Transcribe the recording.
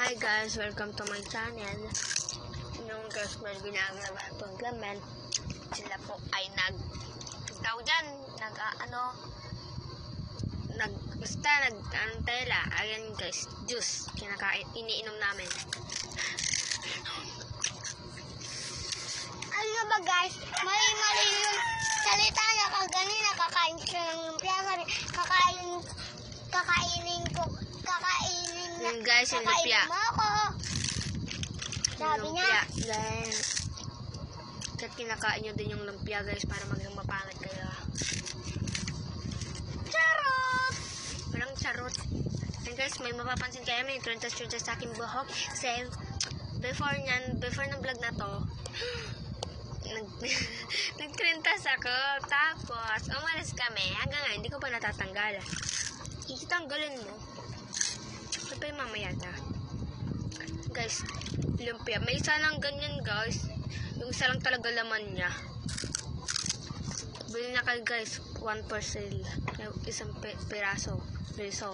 Hi guys, welcome to my channel. Yung guys, may ginagawa itong laman. Sila po ay nag-tela. Ayan guys, juice. Iniinom namin. Ano ba guys, mali yung salita niya kanina, kakain siya ng lumpia, kakainin Yung guys, yung lumpia. mo ako. Sabi niya. Guys. Kahit kinakain nyo din yung lumpia guys para maging mapangat kayo. Charot! Parang charot. And guys, may mapapansin kayo, may truntas sa aking buhok. Kasi, before ng vlog na to, nagtrintas ako. Tapos, umalis kami. Hanggang ngayon, hindi ko pa natatanggal. Itanggalin mo. Ito pa yung mamaya na. Guys, lumpia. May isa lang ganyan guys. Yung isa lang talaga laman niya. Bili na kayo guys. 1 per sale. Isang piraso. Riso.